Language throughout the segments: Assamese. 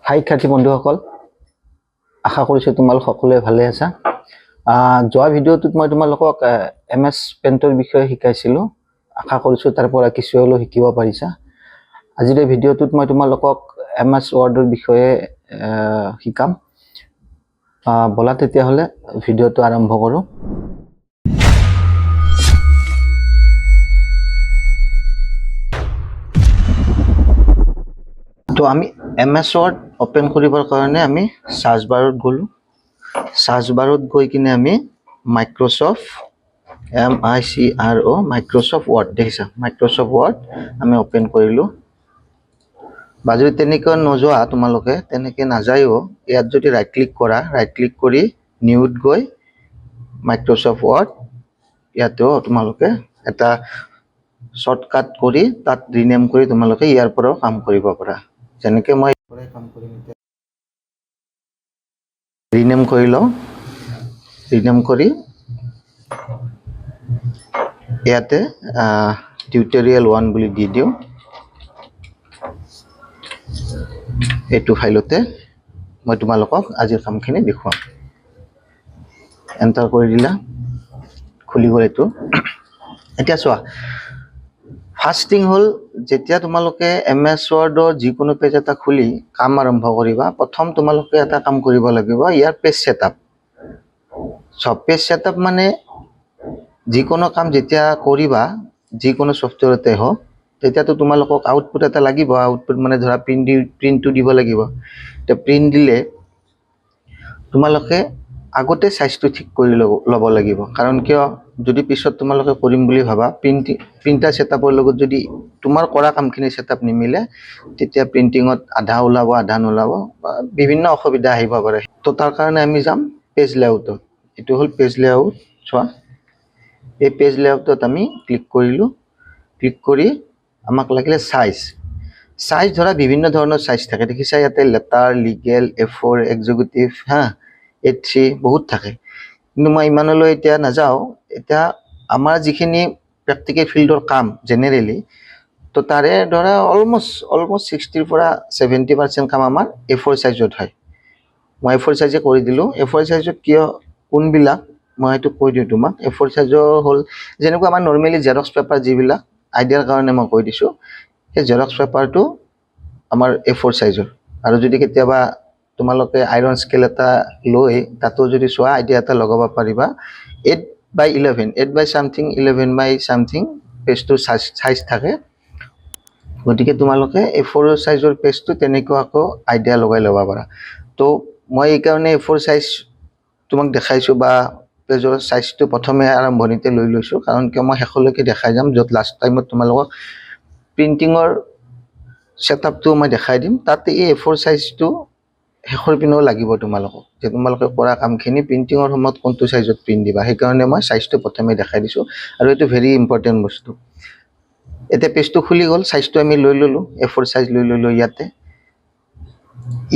হাই শিক্ষাৰ্থী বন্ধুসকল, আশা কৰিছোঁ তোমালোক সকলোৱে ভালে আছা। যোৱা ভিডিঅ'টোত মই তোমালোকক MS পেইণ্টৰ বিষয়ে শিকাইছিলোঁ। আশা কৰিছোঁ তাৰ পৰা কিছু হ'লেও শিকিব পাৰিছা। আজিৰ এই ভিডিঅ'টোত মই তোমালোকক MS ৱৰ্ডৰ বিষয়ে শিকাম। ব'লা তেতিয়াহ'লে ভিডিঅ'টো আৰম্ভ কৰোঁ। তো আমি MS ৱৰ্ড ওপেন কৰিবৰ কাৰণে আমি সাৰ্চ বাৰত গ'লোঁ। সাৰ্চ বাৰত গৈ কিনে আমি মাইক্ৰ'ছফ্ট মাইক্ৰ'ছফ্ট ৱৰ্ড দেখিছা, মাইক্ৰ'ছফ্ট ৱৰ্ড আমি ওপেন কৰিলোঁ। বা যদি তেনেকৈ নোযোৱা তোমালোকে তেনেকৈ নাযায়ও, ইয়াত যদি ৰাইট ক্লিক কৰি নিউত গৈ মাইক্ৰ'ছফ্ট ৱৰ্ড ইয়াতেও তোমালোকে এটা শ্বৰ্টকাট কৰি তাত ৰিনেম কৰি তোমালোকে ইয়াৰ পৰাও কাম কৰিব পাৰা। যেনেকৈ মই কাম কৰিম, ৰিনেম কৰি লওঁ। ৰিনেম কৰি ইয়াতে টিউটৰিয়েল 1 বুলি দি দিওঁ। এইটো ফাইলতে মই তোমালোকক আজিৰ কামখিনি দেখুৱাম। এণ্টাৰ কৰি দিলা, খুলি গ'ল এইটো। এতিয়া চোৱা, ফাৰ্ষ্ট থিং হ'ল, যেতিয়া তোমালোকে MS ৱৰ্ডৰ যিকোনো পেজ এটা খুলি কাম আৰম্ভ কৰিবা, প্ৰথম তোমালোকে এটা কাম কৰিব লাগিব, ইয়াৰ পেজ ছেটআপ। পেজ ছেটআপ মানে যিকোনো কাম যেতিয়া কৰিবা, যিকোনো ছফ্টৱেৰতে হওক, তেতিয়াতো তোমালোকক আউটপুট এটা লাগিব। আউটপুট মানে ধৰা প্ৰিণ্টটো দিব লাগিব। এতিয়া প্ৰিণ্ট দিলে তোমালোকে আগতে সাইজটো ঠিক কৰি ল'ব লাগিব। কাৰণ কিয়, যদি পিছত তোমালোকে কৰিম বুলি ভাবা, প্ৰিণ্টাৰ ছেটআপৰ লগত যদি তোমাৰ কৰা কামখিনি ছেটআপ নিমিলে, তেতিয়া প্ৰিণ্টিঙত আধা ওলাব, আধা নোলাব, বা বিভিন্ন অসুবিধা আহিব পাৰে। তো তাৰ কাৰণে আমি যাম পেজ লেআউটত। এইটো হ'ল পেজ লেআউট। চোৱা, এই পেজ লেআউটত আমি ক্লিক কৰিলোঁ। ক্লিক কৰি আমাক লাগিলে সাইজ ধৰা বিভিন্ন ধৰণৰ সাইজ থাকে। দেখিছা ইয়াতে letter, legal, A4, executive, A3 বহুত থাকে। কিন্তু মই ইমানলৈ এতিয়া নাযাওঁ। এতিয়া আমাৰ যিখিনি প্ৰেক্টিকেল ফিল্ডৰ কাম জেনেৰেলি, তো তাৰে ধৰা অলমষ্ট 60 পৰা 70% কাম আমাৰ A4 সাইজত হয়। মই A4 সাইজে কৰি দিলোঁ। A4 সাইজত কিয় কোনবিলাক মই এইটো কৈ দিওঁ তোমাক। A4 সাইজৰ হ'ল যেনেকুৱা আমাৰ নৰ্মেলি জেৰক্স পেপাৰ যিবিলাক, আইডিয়াৰ কাৰণে মই কৈ দিছোঁ। সেই জেৰক্স পেপাৰটো আমাৰ A4 সাইজৰ। আৰু যদি কেতিয়াবা তোমালোকে আইৰণ স্কেল এটা লৈ তাতো যদি চোৱা, আইডিয়া এটা লগাব পাৰিবা। 8x11 পেজটোৰ সাইজ থাকে। গতিকে তোমালোকে A4 সাইজৰ পেজটো তেনেকুৱা আকৌ আইডিয়া লগাই ল'ব পাৰা। তো মই এইকাৰণে A4 সাইজ তোমাক দেখাইছোঁ, বা পেজৰ সাইজটো প্ৰথমে আৰম্ভণিতে লৈ লৈছোঁ। কাৰণ কিয়, মই শেষলৈকে দেখাই যাম, য'ত লাষ্ট টাইমত তোমালোকক প্ৰিণ্টিঙৰ ছেটআপটো মই দেখাই দিম। তাতে এই A4 সাইজটো শেষৰ পিনেও লাগিব তোমালোকক, যে তোমালোকে কৰা কামখিনি প্ৰিণ্টিঙৰ সময়ত কোনটো সাইজত প্ৰিণ্ট দিবা। সেইকাৰণে মই সাইজটো প্ৰথমে দেখাই দিছোঁ। আৰু এইটো ভেৰি ইম্পৰ্টেণ্ট বস্তু। এতিয়া পেজটো খুলি গ'ল, সাইজটো আমি লৈ ল'লোঁ, A4 সাইজ লৈ ল'লোঁ।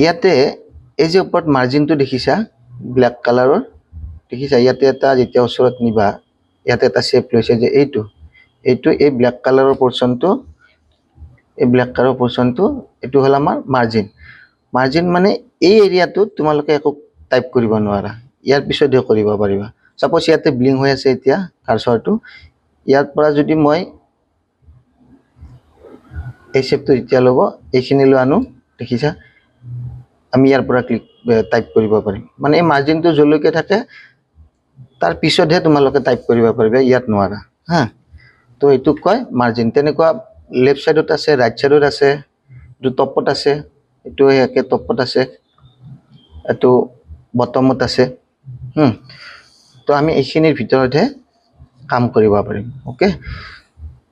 ইয়াতে এই যে ওপৰত মাৰ্জিনটো দেখিছা ব্লেক কালাৰৰ, দেখিছা ইয়াতে এটা যেতিয়া ওচৰত নিবা, ইয়াতে এটা শ্বেপ লৈছে যে এইটো এই ব্লেক কালাৰৰ পৰ্চনটো, এইটো হ'ল আমাৰ মাৰ্জিন মানে এই এৰিয়াটোত তোমালোকে একো টাইপ কৰিব নোৱাৰা, ইয়াৰ পিছতহে কৰিব পাৰিবা। ছাপ'জ ইয়াতে ব্লিং হৈ আছে এতিয়া কাৰ্চৰটো, ইয়াৰ পৰা যদি মই এই শ্বেপটো যেতিয়া ল'ব, এইখিনিলৈ আনো, দেখিছা আমি ইয়াৰ পৰা টাইপ কৰিব পাৰিম। মানে এই মাৰ্জিনটো যলৈকে থাকে তাৰ পিছতহে তোমালোকে টাইপ কৰিব পাৰিবা, ইয়াত নোৱাৰা। তো এইটোক কয় মাৰ্জিন। তেনেকুৱা লেফ্ট ছাইডত আছে, ৰাইট ছাইডত আছে, এইটো টপত আছে, এইটো একে টপত আছে, এইটো বটমত আছে। তো আমি এইখিনিৰ ভিতৰতহে কাম কৰিব পাৰিম। অ'কে,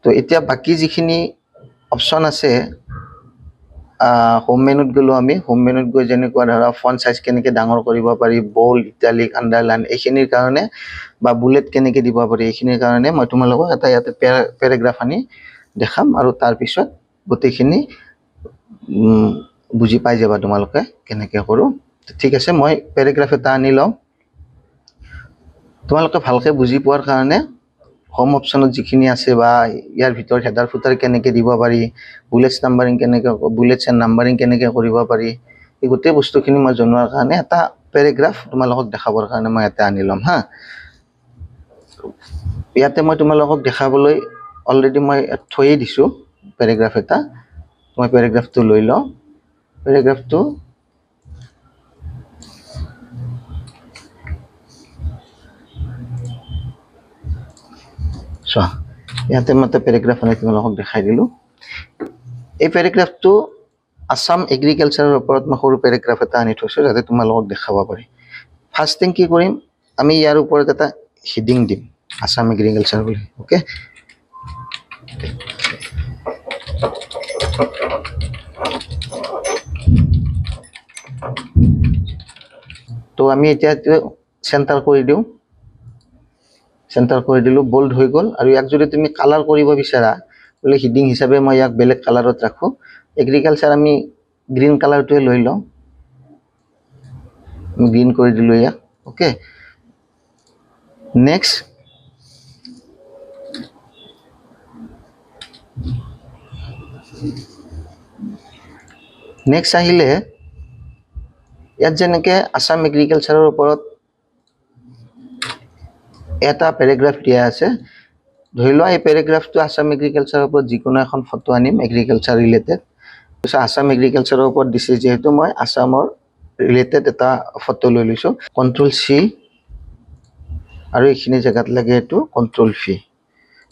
তো এতিয়া বাকী যিখিনি অপশ্যন আছে, হোম মেনুত গ'লোঁ আমি। হোম মেনুত গৈ যেনেকুৱা ধৰা ফন্ট সাইজ কেনেকৈ ডাঙৰ কৰিব পাৰি, বোল্ড, ইটালিক, আণ্ডাৰলাইন, এইখিনিৰ কাৰণে, বা বুলেট কেনেকৈ দিব পাৰি, এইখিনিৰ কাৰণে মই তোমালোকক এটা ইয়াতে পেৰাগ্ৰাফ আনি দেখাম। আৰু তাৰপিছত গোটেইখিনি বুজি পাই যাবা তোমালোকে কেনেকৈ কৰোঁ। ঠিক আছে, মই পেৰাগ্ৰাফ এটা আনি লওঁ। তোমালোকে ভালকৈ বুজি পোৱাৰ কাৰণে হোম অপশ্যনত যিখিনি আছে, বা ইয়াৰ ভিতৰত হেডাৰ ফুটাৰ কেনেকৈ দিব পাৰি, বুলেটছ এণ্ড নাম্বাৰিং কেনেকৈ কৰিব পাৰি, এই গোটেই বস্তুখিনি মই জনোৱাৰ কাৰণে এটা পেৰাগ্ৰাফ তোমালোকক দেখাবৰ কাৰণে মই ইয়াতে আনি ল'ম হা ইয়াতে মই তোমালোকক দেখাবলৈ অলৰেডি মই থৈয়ে দিছোঁ পেৰাগ্ৰাফ এটা মই পেৰাগ্ৰাফটো লৈ লওঁ পেৰাগ্ৰাফটো চোৱা ইয়াতে মই এটা পেৰাগ্ৰাফ আনি তোমালোকক দেখাই দিলোঁ এই পেৰাগ্ৰাফটো আসাম এগ্ৰিকালচাৰৰ ওপৰত মই সৰু পেৰাগ্ৰাফ এটা আনি থৈছোঁ যাতে তোমালোকক দেখাব পাৰি ফাৰ্ষ্ট থিং কি কৰিম আমি ইয়াৰ ওপৰত এটা হেডিং দিম আসাম এগ্ৰিকালচাৰ বুলি ওকে তো আমি এতিয়া চেণ্টাৰ কৰি দিওঁ চেণ্টাৰ কৰি দিলোঁ বোল্ড হৈ গ'ল আৰু ইয়াক যদি তুমি কালাৰ কৰিব বিচাৰা বোলে হেডিং হিচাপে মই ইয়াক বেলেগ কালাৰত ৰাখোঁ এগ্ৰিকালচাৰ আমি গ্ৰীণ কালাৰটোৱে লৈ লওঁ আমি গ্ৰীণ কৰি দিলোঁ ইয়াক ওকে নেক্সট আহিলে ইয়াত যেনেকৈ আসাম এগ্ৰিকালচাৰৰ ওপৰত এটা পেৰাগ্ৰাফ দিয়া আছে ধৰি লোৱা এই পেৰাগ্ৰাফটো আসাম এগ্ৰিকালচাৰৰ ওপৰত যিকোনো এখন ফটো আনিম এগ্ৰিকালচাৰ ৰিলেটেড তাৰপিছত আসাম এগ্ৰিকালচাৰৰ ওপৰত দিছে যিহেতু মই আসামৰ ৰিলেটেড এটা ফটো লৈ লৈছোঁ কণ্ট্ৰল C আৰু এইখিনি জেগাত লাগে এইটো কণ্ট্ৰল V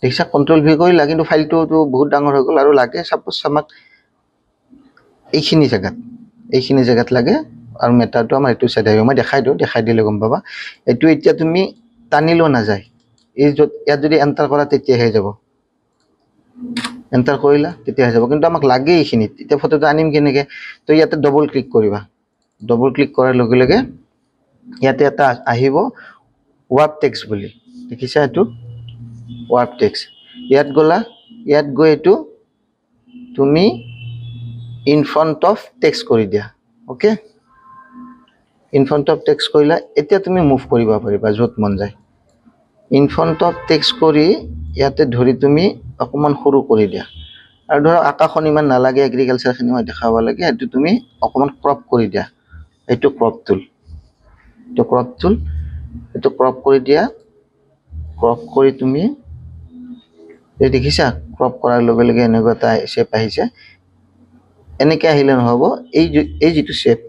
দেখিছা কণ্ট্ৰল V কৰিলা কিন্তু ফাইলটোতো বহুত ডাঙৰ হৈ গ'ল আৰু লাগে ছাপ'জ আমাক এইখিনি জেগাত লাগে আৰু মেটাৰটো আমাৰ এইটো চাইড আহিব মই দেখাই দিওঁ দেখাই দিলে গম পাবা এইটো এতিয়া তুমি টানিলেও নাযায় এই য'ত ইয়াত যদি এণ্টাৰ কৰা তেতিয়াহে যাব এণ্টাৰ কৰিলা তেতিয়াহে যাব কিন্তু আমাক লাগে এইখিনিত এতিয়া ফটোটো আনিম কেনেকৈ তো ইয়াতে ডবল ক্লিক কৰিবা ডবল ক্লিক কৰাৰ লগে লগে ইয়াতে এটা আহিব ৱাৰ্প টেক্সট বুলি দেখিছা এইটো ৱাৰ্প টেক্সট ইয়াত গ'লা ইয়াত গৈ এইটো তুমি ইন ফ্ৰণ্ট অফ টেক্সট কৰি দিয়া okay in front of text কৰিলা এতিয়া তুমি মুভ কৰিব পাৰিবা য'ত মন যায় ইন ফ্ৰণ্ট অফ টেক্সট কৰি ইয়াতে ধৰি তুমি অকণমান সৰু কৰি দিয়া আৰু ধৰক আকাশখন ইমান নালাগে এগ্ৰিকালচাৰখিনি মই দেখাব লাগে এইটো তুমি অকণমান ক্ৰপ কৰি দিয়া এইটো ক্ৰপ টুল এইটো ক্ৰপ কৰি দিয়া ক্ৰপ কৰি তুমি এই দেখিছা ক্ৰপ কৰাৰ লগে লগে এনেকুৱা এটা শ্বেপ আহিছে এনেকৈ আহিলে নহ'ব এই যিটো শ্বেপ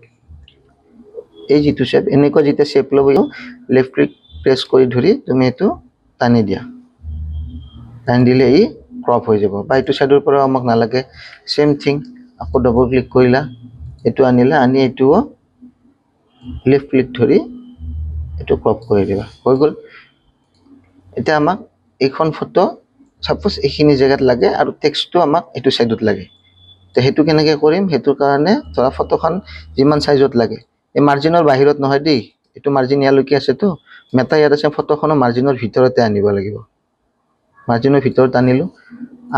এনেকুৱা যেতিয়া শ্বেপ ল'ব লেফ্ট ক্লিক প্ৰেছ কৰি ধৰি তুমি এইটো টানি দিয়া টানি দিলে ই ক্ৰপ হৈ যাব বা এইটো ছাইডৰ পৰা আমাক নালাগে চেম থিং আকৌ ডবল ক্লিক কৰিলা এইটো আনিলা আনি এইটোও লেফ্ট ক্লিক ধৰি এইটো ক্ৰপ কৰি দিবা হৈ গ'ল এতিয়া আমাক এইখন ফটো ছাপ'জ এইখিনি জেগাত লাগে আৰু টেক্সটটো আমাক এইটো ছাইডত লাগে তো সেইটো কেনেকৈ কৰিম সেইটোৰ কাৰণে ধৰা ফটোখন যিমান চাইজত লাগে এই মাৰ্জিনৰ বাহিৰত নহয় দেই এইটো মাৰ্জিন ইয়ালৈকে আছেতো মেটা ইয়াত আছে ফটোখনৰ মাৰ্জিনৰ ভিতৰতে আনিব লাগিব মাৰ্জিনৰ ভিতৰত আনিলোঁ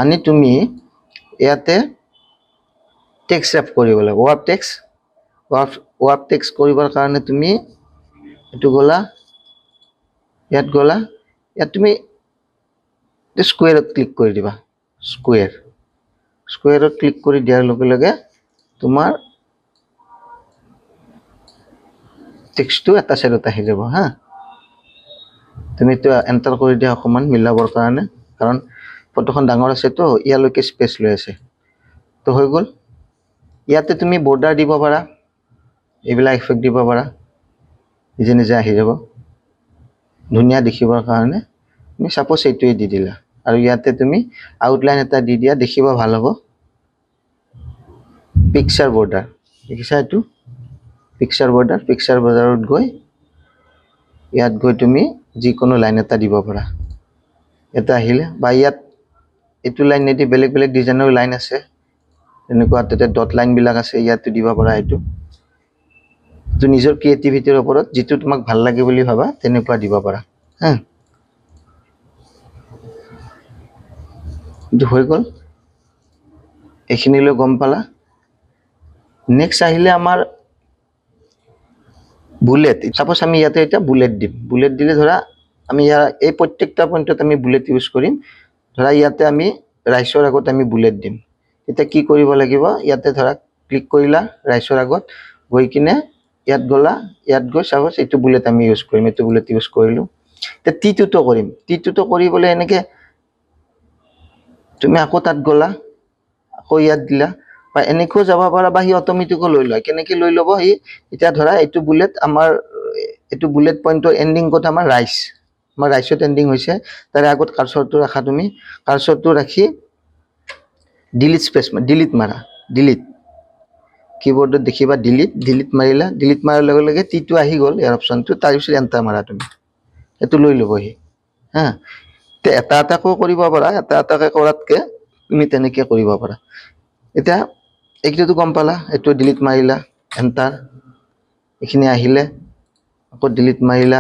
আনি তুমি ইয়াতে টেক্সট ৰেপ কৰিব লাগিব ৱাৰ্প টেক্সট কৰিবৰ কাৰণে তুমি এইটো গ'লা ইয়াত তুমি স্কুৱেৰত ক্লিক কৰি দিবা স্কুৱেৰত ক্লিক কৰি দিয়াৰ লগে লগে তোমাৰ টেক্সটটো এটা ছাইডত আহি যাব হা তুমি এইটো এণ্টাৰ কৰি দিয়া অকণমান মিলাবৰ কাৰণে কাৰণ ফটোখন ডাঙৰ আছেতো ইয়ালৈকে স্পেচ লৈ আছে তো হৈ গ'ল ইয়াতে তুমি বৰ্ডাৰ দিব পাৰা এইবিলাক ইফেক্ট দিব পাৰা নিজে নিজে আহি যাব ধুনীয়া দেখিবৰ কাৰণে তুমি ছাপ'জ এইটোৱে দি দিলা আৰু ইয়াতে তুমি আউটলাইন এটা দি দিয়া দেখিব ভাল হ'ব পিকচাৰ বৰ্ডাৰ দেখিছা এইটো পিকচাৰ বৰ্ডাৰত গৈ ইয়াত গৈ তুমি যিকোনো লাইন এটা দিব পাৰা এটা আহিলে বা ইয়াত এইটো লাইন নিদি বেলেগ বেলেগ ডিজাইনৰ লাইন আছে তেনেকুৱা তাতে ডট লাইনবিলাক আছে ইয়াতো দিব পাৰা এইটো নিজৰ ক্ৰিয়েটিভিটিৰ ওপৰত যিটো তোমাক ভাল লাগে বুলি ভাবা তেনেকুৱা দিব পাৰা হা এইটো হৈ গ'ল এইখিনিলৈ গম পালা নেক্সট আহিলে আমাৰ বুলেট ছাপ'জ আমি ইয়াতে এতিয়া বুলেট দিম বুলেট দিলে ধৰা আমি ইয়াৰ এই প্ৰত্যেকটা পইণ্টত আমি বুলেট ইউজ কৰিম ধৰা ইয়াতে আমি ৰাইচৰ আগত আমি বুলেট দিম এতিয়া কি কৰিব লাগিব ইয়াতে ধৰা ক্লিক কৰিলা ৰাইচৰ আগত গৈ কিনে ইয়াত গ'লা, ইয়াত গৈ চাপ'জ এইটো বুলেট আমি ইউজ কৰিম, এইটো বুলেট ইউজ কৰিলোঁ। এতিয়া টিটোতো কৰিম, টিটোতো কৰিবলৈ এনেকৈ তুমি আকৌ তাত গ'লা, আকৌ ইয়াত দিলা, বা এনেকৈও যাব পাৰা, বা সি অট'মেটিকো লৈ লয়। কেনেকৈ লৈ ল'ব সি? এতিয়া ধৰা এইটো বুলেট আমাৰ, এইটো বুলেট পইণ্টৰ এণ্ডিং ক'ত? আমাৰ ৰাইচ, আমাৰ ৰাইচত এণ্ডিং হৈছে। তাৰে আগত কাৰ্চৰটো ৰাখা, তুমি কাৰ্চৰটো ৰাখি ডিলিট স্পেচ, ডিলিট মাৰা, ডিলিট কীবৰ্ডত দেখিবা ডিলিট মাৰিলা, ডিলিট মাৰাৰ লগে লগে টিটো আহি গ'ল ইয়াৰ অপশ্যনটো, তাৰপিছত এণ্টাৰ মাৰা তুমি, সেইটো লৈ ল'বহি হা। এটা এটাকৈ কৰিব পাৰা, এটা এটাকৈ কৰাতকৈ তুমি তেনেকৈ কৰিব পাৰা। এতিয়া এইটোতো গম পালা, এইটো ডিলিট মাৰিলা, এণ্টাৰ, এইখিনি আহিলে আকৌ ডিলিট মাৰিলা,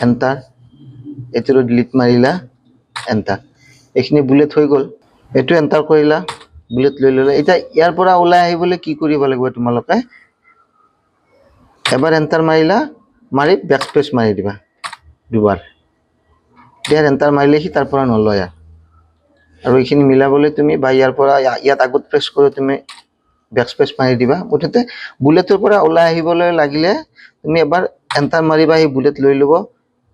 এণ্টাৰ, এইটোৰো ডিলিট মাৰিলা, এণ্টাৰ, এইখিনি বুলেট হৈ গ'ল। এইটো এণ্টাৰ কৰিলা, বুলেট লৈ ল'লা। এতিয়া ইয়াৰ পৰা ওলাই আহিবলৈ কি কৰিব লাগিব? তোমালোকে এবাৰ এণ্টাৰ মাৰিলা, মাৰি বেক স্পেচ মাৰি দিবা দুবাৰ। ইয়াৰ এণ্টাৰ মাৰিলে সি তাৰ পৰা নলয় আৰু এইখিনি মিলাবলৈ তুমি বা ইয়াৰ পৰা ইয়াত আগত প্ৰেছ কৰি তুমি বেক স্পেচ মাৰি দিবা। মুঠতে বুলেটৰ পৰা ওলাই আহিবলৈ লাগিলে তুমি এবাৰ এণ্টাৰ মাৰিবা, সেই বুলেট লৈ ল'ব,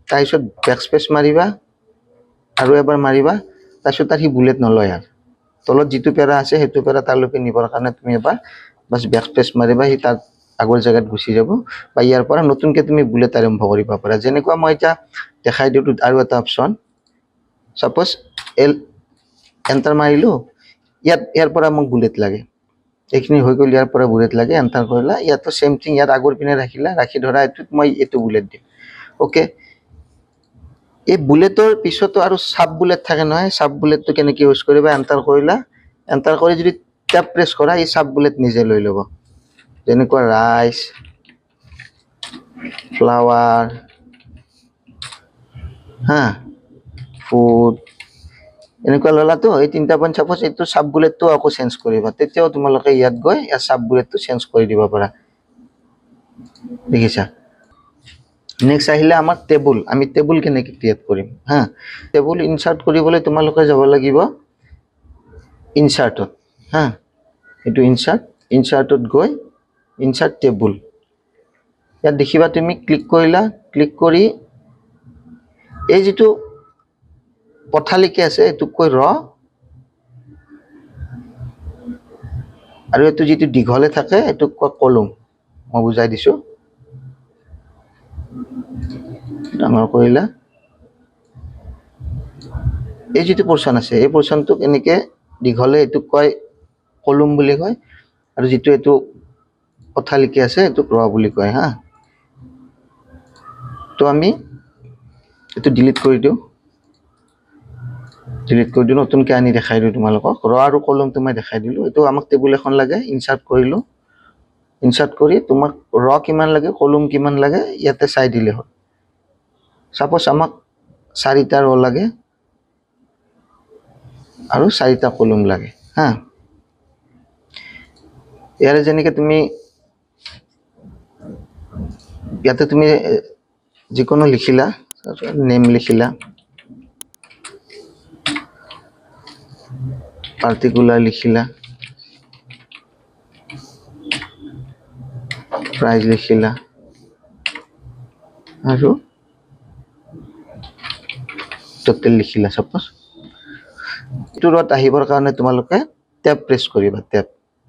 তাৰপিছত বেক স্পেচ মাৰিবা আৰু এবাৰ মাৰিবা, তাৰপিছত তাৰ সি বুলেট নলয় আৰু তলত যিটো পেৰা আছে সেইটো পেৰা তাৰলৈকে নিবৰ কাৰণে তুমি এবাৰ বাছ বেক স্পেচ মাৰিবা, সি তাৰ আগৰ জেগাত গুচি যাব। বা ইয়াৰ পৰা নতুনকৈ তুমি বুলেট আৰম্ভ কৰিব পাৰা। যেনেকুৱা মই এতিয়া দেখাই দিওঁ আৰু এটা অপশ্যন, ছাপ'জ এণ্টাৰ মাৰিলোঁ, ইয়াৰ পৰা মোক বুলেট লাগে, এইখিনি হৈ গ'ল, ইয়াৰ পৰা বুলেট লাগে, এণ্টাৰ কৰিলা, ইয়াতো চেম থিং, ইয়াত আগৰ পিনে ৰাখিলা, ৰাখি ধৰা এইটোত মই এইটো বুলেট দিম, অ'কে। এই বুলেটৰ পিছতো আৰু চাব বুলেট থাকে নহয়, চাব বুলেটটো কেনেকৈ ইউজ কৰিবা? এণ্টাৰ কৰিলা, এণ্টাৰ কৰি যদি টেপ প্ৰেছ কৰা, এই চাব বুলেট নিজে লৈ ল'ব। যেনেকুৱা ৰাইচ, ফ্লাৱাৰ, হা, ফুড, এনেকুৱা ল'লাতো। এই তিনিটা পইণ্ট চাপ'জ এইটো চাব বুলেটটো আকৌ চেঞ্জ কৰিবা, তেতিয়াও তোমালোকে ইয়াত গৈ ইয়াৰ চাব বুলেটটো চেঞ্জ কৰি দিব পাৰা। দেখিছা? নেক্সট আহিলে আমাৰ টেবুল। আমি টেবুল কেনেকৈ ক্ৰিয়েট কৰিম হা? টেবুল ইনচাৰ্ট কৰিবলৈ তোমালোকে যাব লাগিব ইনচাৰ্টত হা, এইটো ইনচাৰ্টত গৈ ইনচাৰ্ট টেবুল, ইয়াত দেখিবা তুমি ক্লিক কৰিলা, ক্লিক কৰি এই যিটো পথালিকে আছে এইটোক কৈ ৰ, আৰু এইটো যিটো দীঘলে থাকে এইটোক কয় কলম। মই বুজাই দিছোঁ, ডাঙৰ কৰিলা। এই যিটো পোৰ্চন আছে এই পোৰ্চনটোক এনেকৈ দীঘলে এইটোক কয় কলম বুলি কয়, আৰু যিটো এইটো পথালিকে আছে এইটোক ৰ বুলি কয় হা। তো আমি এইটো ডিলিট কৰি দিওঁ, নতুনকৈ আনি দেখাই দিওঁ তোমালোকক। ৰ আৰু কলমটো মই দেখাই দিলোঁ। এইটো আমাক টেবুল এখন লাগে, ইনচাৰ্ট কৰিলোঁ, ইনচাৰ্ট কৰি তোমাক ৰ কিমান লাগে, কলম কিমান লাগে ইয়াতে চাই দিলে হ'ল। ছাপ'জ আমাক 4টা ৰ লাগে আৰু 4টা কলম লাগে হা। ইয়াৰে যেনেকৈ তুমি ইয়াতে তুমি যিকোনো লিখিলা, নেম লিখিলা, পাৰ্টিকুলাৰ লিখিলা, প্ৰাইজ লিখিলা আৰু টোটেল লিখিলা। ছাপ'জ এইটো ৰত আহিবৰ কাৰণে তোমালোকে টেপ প্ৰেছ কৰিবা,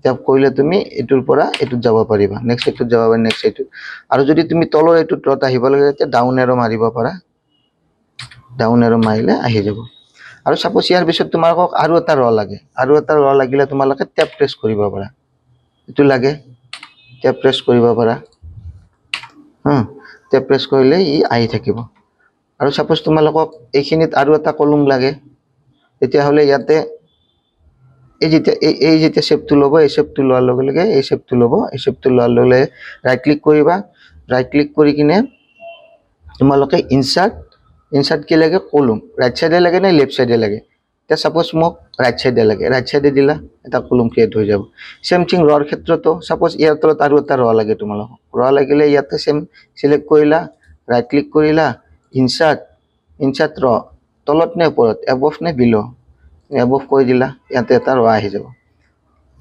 টেপ কৰিলে তুমি এইটোৰ পৰা এইটোত যাব পাৰিবা, নেক্সট এইটোত যাব পাৰিবা, নেক্সট এইটোত। আৰু যদি তুমি তলৰ এইটোত ৰত আহিব লাগে তেতিয়া ডাউন এৰো মাৰিব পাৰা, ডাউন এৰো মাৰিলে আহি যাব। আৰু ছাপ'জ ইয়াৰ পিছত তোমালোকক আৰু এটা ৰ লাগে, আৰু এটা ৰ লাগিলে তোমালোকে টেপ প্ৰেছ কৰিব পাৰা, এইটো লাগে টেপ প্ৰেছ কৰিব পাৰা, টেপ প্ৰেছ কৰিলে ই আহি থাকিব। আৰু ছাপ'জ তোমালোকক এইখিনিত আৰু এটা কলম লাগে, তেতিয়াহ'লে ইয়াতে এই যেতিয়া শ্বেপটো ল'ব, এই শ্বেপটো লোৱাৰ লগে লগে এই শ্বেপটো ল'ব, এই শ্বেপটো লোৱাৰ লগে লগে ৰাইট ক্লিক কৰিবা, ৰাইট ক্লিক কৰি কিনে তোমালোকে ইনচাৰ্ট কি লাগে? কলম। ৰাইট চাইডে লাগে নে লেফ্ট চাইডে লাগে? এতিয়া ছাপ'জ মোক ৰাইট চাইডে লাগে, ৰাইট চাইডে দিলা, এটা কলম ক্ৰিয়েট হৈ যাব। চেম থিং ৰৰ ক্ষেত্ৰতো, ছাপ'জ ইয়াৰ তলত আৰু এটা ৰ লাগে তোমালোকক, ৰ লাগিলে ইয়াতে চেম চিলেক্ট কৰিলা, ৰাইট ক্লিক কৰিলা, ইনচাৰ্ট ৰ, তলত নে ওপৰত, এবভ নে বিল', এবভ কৰি দিলা, ইয়াতে এটা ৰ আহি যাব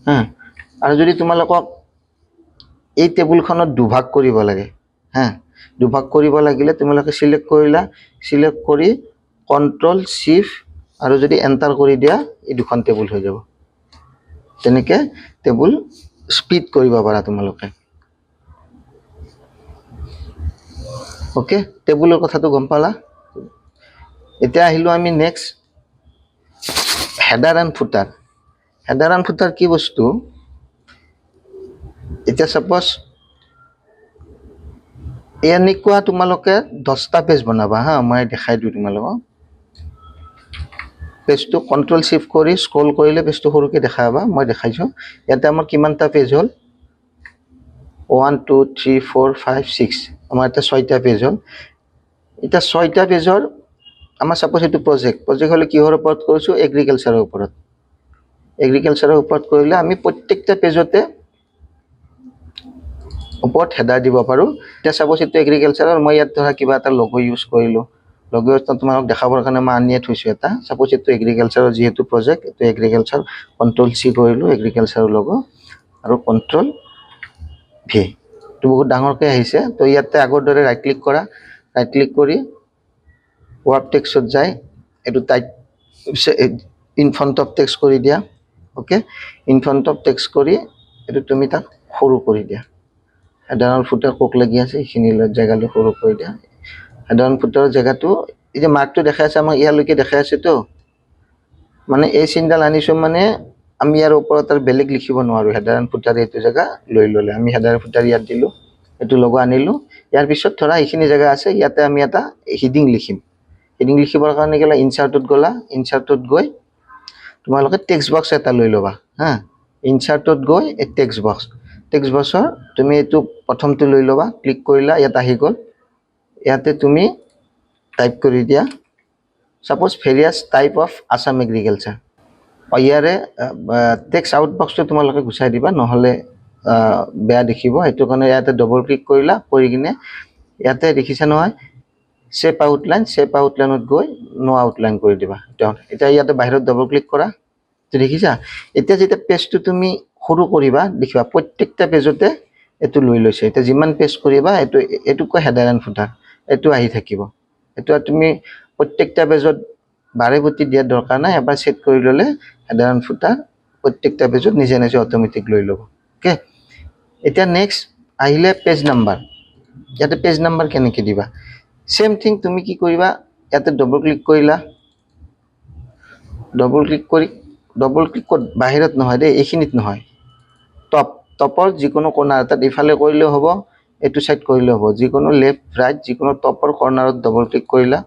হা। আৰু যদি তোমালোকক এই টেবুলখনত দুভাগ কৰিব লাগে হা দুভাগ কৰিব লাগিলে তোমালোকে সিলেক্ট কৰিলা সিলেক্ট কৰি কন্ট্ৰোল শিফট আৰু যদি এন্টাৰ কৰি দিয়া এই দুখন টেবুল হৈ যাব তেনেকে টেবুল স্প্লিট কৰিব পাৰা তোমালোকে ওকে টেবুলৰ কথাটো গম পালা এতিয়া আহিলো আমি নেক্সট হেডাৰ এণ্ড ফুটাৰ কি বস্তু এতিয়া সাপোজ এনেকুৱা তোমালোকে 10টা পেজ বনাবা হা মই দেখাই দিও তোমালোকক পেজটো কন্ট্ৰোল শিফট কৰি স্ক্ৰল কৰিলে পেজটো সৰুকে দেখাবা মই দেখাইছো ইয়াতে আমাৰ কিমানটা পেজ হল 1 2 3 4 5 6 আমাৰ এটা 6টা পেজ হল এটা 6টা পেজৰ আমাৰ সাপোজ এটো প্ৰজেক্ট হলে কিহৰ ওপৰত কৰিছো এগ্ৰিকালচাৰৰ ওপৰত কৰিলে আমি প্ৰত্যেকটা পেজতে ওপৰত হেডাৰ দিব পাৰো এতিয়া সাপোজ এটো এগ্ৰিকালচাৰৰ মই ইয়াত ধৰা কিবা এটা লোগো ইউজ কৰিলো লগতে তোমাক দেখাবৰ কাৰণে মই আনিয়ে থৈছো এটা সাপোজ এটো এগ্ৰিকালচাৰৰ যেহেতু প্ৰজেক্ট এটো এগ্ৰিকালচাৰ কন্ট্ৰোল সি কৰিলো এগ্ৰিকালচাৰৰ লোগো আৰু কন্ট্ৰোল ভি তো বহুত ডাঙৰকৈ আহিছে তো ইয়াতে আগৰ দৰে ৰাইট ক্লিক কৰি ওয়াৰ্ক টেক্সটত যায় এটো type in front of text কৰি দিয়া okay in front of text কৰি এটো তুমি তাক সৰু কৰি দিয়া সাধাৰণ ফুটাৰ কোক লাগি আছে এইখিনি জায়গালৈ সৰু কৰি দিয়া সাধাৰণ ফুটাৰৰ জায়গাটো এই যে মাৰ্কটো দেখাই আছে আমাক ইয়ালৈকে দেখাই আছে তো মানে এই চিনডাল আনিছো মানে আমি ইয়াৰ ওপৰত আৰু বেলেগ লিখিব নোৱাৰো সাধাৰণ ফুটাৰ এইটো জায়গা লৈ ললে আমি সাধাৰণ ফুটাৰ ইয়াত দিলো এটো লোগো আনিলো ইয়াৰ পিছত ধৰা এইখিনি জায়গা আছে ইয়াতে আমি এটা হেডিং লিখিম হেডিং লিখিবৰ কাৰণে গলা ইনসাৰ্টত গৈ তোমালোকে টেক্সট বক্স এটা লৈ লবা হা ইনসাৰ্টত গৈ এই টেক্সট বক্সৰ তুমি এটো প্ৰথমটো লৈ লবা ক্লিক কৰিলা ইয়াত আহি গল ইয়াতে তুমি টাইপ কৰি দিয়া suppose various type of Assam agriculture ইয়াৰে টেক্সট আউট বক্সটো তোমালোকে গুচাই দিবা নহলে বেয়া দেখিব এটো কাৰণে ইয়াতে ডবল ক্লিক কৰিলা কৰি কিনে ইয়াতে দেখিছা নহয় শেপ আউটলাইনত গৈ নো আউটলাইন কৰি দিবা এটা ইয়াতে বাহিৰত ডবল ক্লিক কৰা তো দেখিছা এতিয়া যেটা পেজটো তুমি সৰু কৰিবা দেখিবা প্ৰত্যেকটা পেজতে এটো লৈ লৈছে এটা যিমান পেজ কৰিবা এটো কয় হেডাৰ এণ্ড ফুটাৰ এটো আহি থাকিব এটো তুমি প্ৰত্যেকটা পেজত বাৰে প্ৰতি দিয়া দৰকাৰ নাই এবাৰ সেট কৰি ললে হেডাৰ এণ্ড ফুটাৰ প্ৰত্যেকটা পেজত নিজে অটোমেটিক লৈ লব ওকে এতিয়া নেক্সট আহিলে পেজ নাম্বাৰ ইয়াতে পেজ নাম্বাৰ কেনেকৈ দিবা সেম থিং তুমি কি কৰিবা ইয়াতে ডবল ক্লিক কৰিলা ডবল ক্লিক কৰি বাহিৰত নহয় দে এইখিনিত নহয় টপৰ যিকোনো কৰ্নাৰ এটা ইফালে কৰিলে হ'ব এটো সাইড কৰিলে হ'ব যিকোনো লেফট ৰাইট যিকোনো টপৰ কৰ্নাৰত ডবল ক্লিক কৰিলা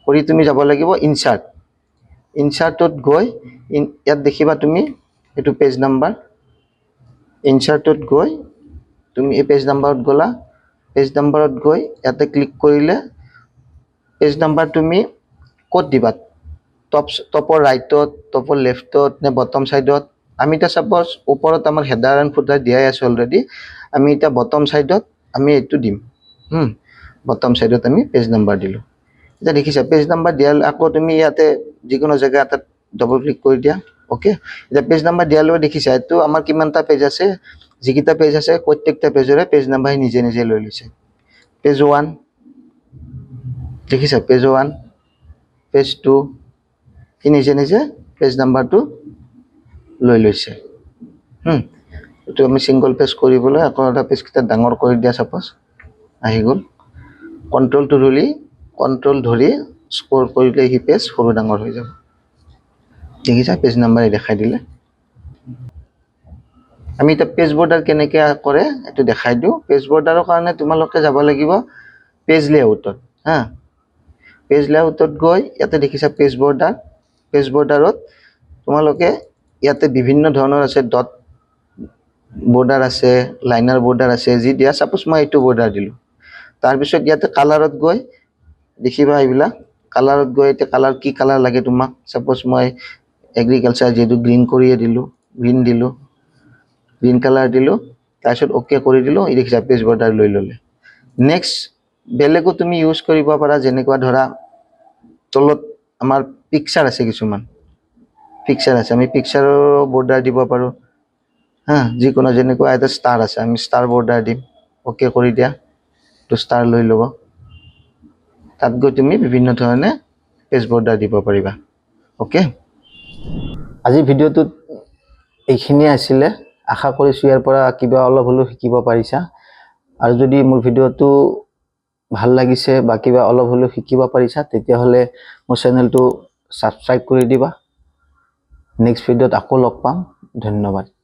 কৰি তুমি যাব লাগিব ইনসাৰ্টত গৈ ইয়াত দেখিবা তুমি এটো পেজ নাম্বাৰ ইনসাৰ্টত গৈ তুমি এই পেজ নাম্বাৰত গলা পেজ নাম্বাৰত গৈ ইয়াতে ক্লিক কৰিলে পেজ নাম্বাৰ তুমি ক'ত দিবা টপৰ ৰাইটত টপৰ লেফটত নে বটম সাইডত আমি এটা সাপোজ ওপৰত আমাৰ হেডাৰ এণ্ড ফুটাৰ দিয়াই আছে অলৰেডি আমি এটা বটম সাইডত আমি এটো দিম বটম সাইডত আমি পেজ নাম্বাৰ দিলো এটা দেখিছা পেজ নাম্বাৰ দিয়াল আকৌ তুমি ইয়াতে যিকোনো জায়গা এটা ডবল ক্লিক কৰি দিয়া ওকে এটা পেজ নাম্বাৰ দিয়ালৈ দেখিছা এটো আমাৰ কিমানটা পেজ আছে যিকিটা পেজ আছে প্ৰত্যেকটা পেজৰে পেজ নাম্বাৰ নিজে লৈ লৈছে পেজ 1 দেখিছা পেজ 1 পেজ 2 কি নিজে পেজ নাম্বাৰটো লৈ লৈছে এটো আমি সিঙ্গল পেজ কৰিবলৈ আকৌ এটা পেজ কিটা ডাঙৰ কৰি দিয়া সাপোজ আহি গল কন্ট্ৰোল ধৰি স্ক্ৰল কৰিলে হি পেজ সৰু ডাঙৰ হৈ যাব দেখিছা পেজ নাম্বাৰ দেখাই দিলে আমি এটা পেজ বৰ্ডাৰ কেনেকৈ কৰে এটো দেখাই দিও পেজ বৰ্ডাৰৰ কাৰণে তোমালোকে যাব লাগিব পেজ লেআউটত পেজ লেআউটত গৈ ইয়াতে দেখিছা পেজ বৰ্ডাৰত তোমালোকে ইয়াতে বিভিন্ন ধৰণৰ আছে ডট বৰ্ডাৰ আছে লাইনাৰ বৰ্ডাৰ আছে যি দিয়া সাপোজ মই এটো বৰ্ডাৰ দিলো তাৰ পিছত ইয়াতে কালাৰত গৈ দেখিবা এইবিলাক কালাৰত গৈ এটা কালাৰ কি কালাৰ লাগে তোমাক সাপোজ মই এগ্ৰিকালচাৰ যেটো গ্ৰীন কৰিয়ে দিলো গ্ৰীন কালাৰ দিলো তাৰপিছত ওকে কৰি দিলো এই দেখিছা পেজ বৰ্ডাৰ লৈ ললে নেক্সট বেলেগো তুমি ইউজ কৰিব পাৰা যেনেকুৱা ধৰা তলত আমাৰ পিকচাৰ আছে কিছুমান পিকচাৰ আছে আমি পিকচাৰৰ বৰ্ডাৰ দিব পাৰো হা যিকোনো যেনেকুৱা এটা ষ্টাৰ আছে আমি ষ্টাৰ বৰ্ডাৰ দিম ওকে কৰি দিয়া তো ষ্টাৰ লৈ ল'ব তাত গৈ তুমি বিভিন্ন ধৰণে পেজ বৰ্ডাৰ দিব পাৰিবা ওকে আজি ভিডিঅ'টোত এইখিনিয়ে আছিলে আশা কৰিছোঁ ইয়াৰ পৰা কিবা অলপ হ'লেও শিকিব পাৰিছা আৰু যদি মোৰ ভিডিঅ'টো ভাল লাগিছে বা কিবা অলপ হ'লেও শিকিব পাৰিছা তেতিয়াহ'লে মোৰ চেনেলটো ছাবস্ক্ৰাইব কৰি দিবা নেক্সট ভিডিঅ'ত আকৌ লগ পাম ধন্যবাদ